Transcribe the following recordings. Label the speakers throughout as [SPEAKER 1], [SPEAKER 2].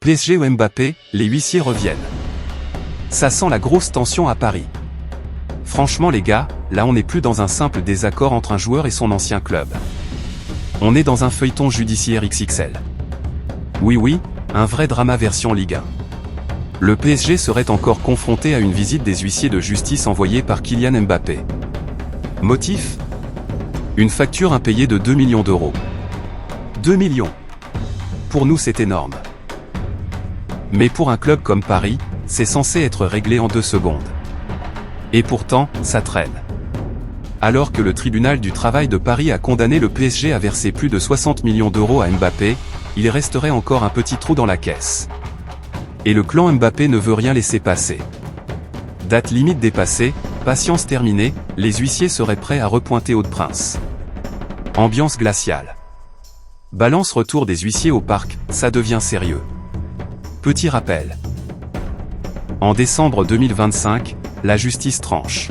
[SPEAKER 1] PSG ou Mbappé, les huissiers reviennent. Ça sent la grosse tension à Paris. Franchement les gars, là on n'est plus dans un simple désaccord entre un joueur et son ancien club. On est dans un feuilleton judiciaire XXL. Oui, un vrai drama version Ligue 1. Le PSG serait encore confronté à une visite des huissiers de justice envoyée par Kylian Mbappé. Motif ? Une facture impayée de 2 millions d'euros. 2 millions. Pour nous c'est énorme. Mais pour un club comme Paris, c'est censé être réglé en 2 secondes. Et pourtant, ça traîne. Alors que le tribunal du travail de Paris a condamné le PSG à verser plus de 60 millions d'euros à Mbappé, il resterait encore un petit trou dans la caisse. Et le clan Mbappé ne veut rien laisser passer. Date limite dépassée, patience terminée, les huissiers seraient prêts à repointer Aude-Prince. Ambiance glaciale. Balance retour des huissiers au parc, ça devient sérieux. Petit rappel. En décembre 2025, la justice tranche.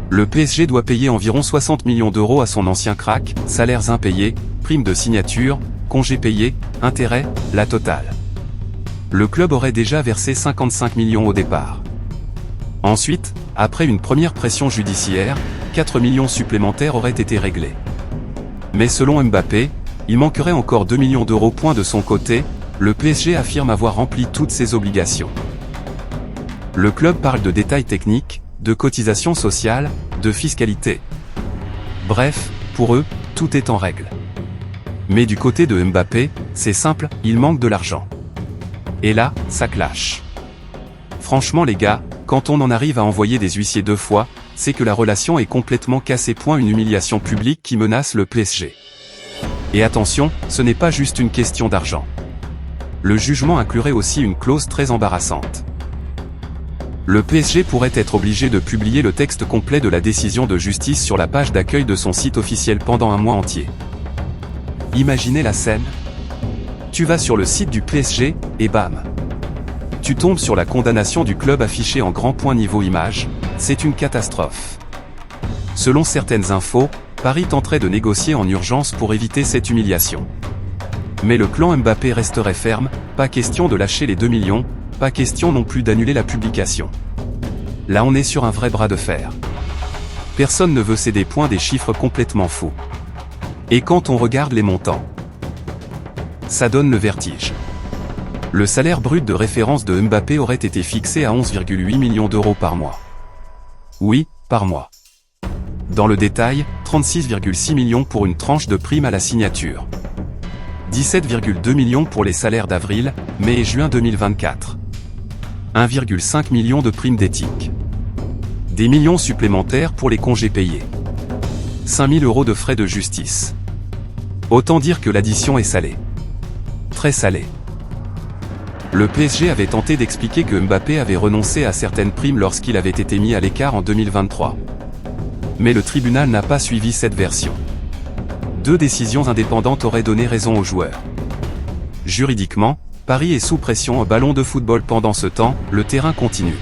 [SPEAKER 1] Le PSG doit payer environ 60 millions d'euros à son ancien crack, salaires impayés, primes de signature, congés payés, intérêts, la totale. Le club aurait déjà versé 55 millions au départ. Ensuite, après une première pression judiciaire, 4 millions supplémentaires auraient été réglés. Mais selon Mbappé, il manquerait encore 2 millions d'euros. De son côté, le PSG affirme avoir rempli toutes ses obligations. Le club parle de détails techniques, de cotisations sociales, de fiscalité. Bref, pour eux, tout est en règle. Mais du côté de Mbappé, c'est simple, il manque de l'argent. Et là, ça clash. Franchement les gars, quand on en arrive à envoyer des huissiers 2 fois, c'est que la relation est complètement cassée. Une humiliation publique qui menace le PSG. Et attention, ce n'est pas juste une question d'argent. Le jugement inclurait aussi une clause très embarrassante. Le PSG pourrait être obligé de publier le texte complet de la décision de justice sur la page d'accueil de son site officiel pendant un mois entier. Imaginez la scène. Tu vas sur le site du PSG, et bam. Tu tombes sur la condamnation du club affichée en grand point niveau image, c'est une catastrophe. Selon certaines infos, Paris tenterait de négocier en urgence pour éviter cette humiliation. Mais le clan Mbappé resterait ferme, pas question de lâcher les 2 millions, pas question non plus d'annuler la publication. Là on est sur un vrai bras de fer. Personne ne veut céder. Des chiffres complètement fous. Et quand on regarde les montants, ça donne le vertige. Le salaire brut de référence de Mbappé aurait été fixé à 11,8 millions d'euros par mois. Oui, par mois. Dans le détail, 36,6 millions pour une tranche de prime à la signature. 17,2 millions pour les salaires d'avril, mai et juin 2024. 1,5 million de primes d'éthique. Des millions supplémentaires pour les congés payés. 5 000 euros de frais de justice. Autant dire que l'addition est salée. Très salée. Le PSG avait tenté d'expliquer que Mbappé avait renoncé à certaines primes lorsqu'il avait été mis à l'écart en 2023. Mais le tribunal n'a pas suivi cette version. 2 décisions indépendantes auraient donné raison aux joueurs. Juridiquement, Paris est sous pression. Un ballon de football. Pendant ce temps, le terrain continue.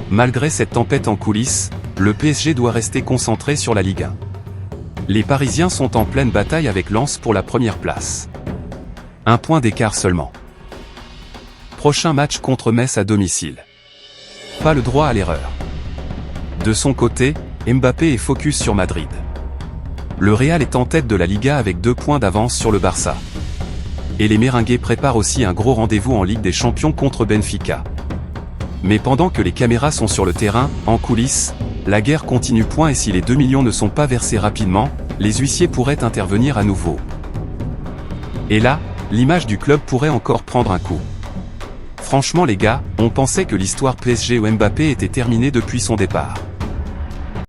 [SPEAKER 1] Malgré cette tempête en coulisses, le PSG doit rester concentré sur la Ligue 1. Les Parisiens sont en pleine bataille avec Lens pour la première place. 1 point d'écart seulement. Prochain match contre Metz à domicile. Pas le droit à l'erreur. De son côté, Mbappé est focus sur Madrid. Le Real est en tête de la Liga avec 2 points d'avance sur le Barça. Et les Merengues préparent aussi un gros rendez-vous en Ligue des Champions contre Benfica. Mais pendant que les caméras sont sur le terrain, en coulisses, la guerre continue. Et si les 2 millions ne sont pas versés rapidement, les huissiers pourraient intervenir à nouveau. Et là, l'image du club pourrait encore prendre un coup. Franchement les gars, on pensait que l'histoire PSG ou Mbappé était terminée depuis son départ.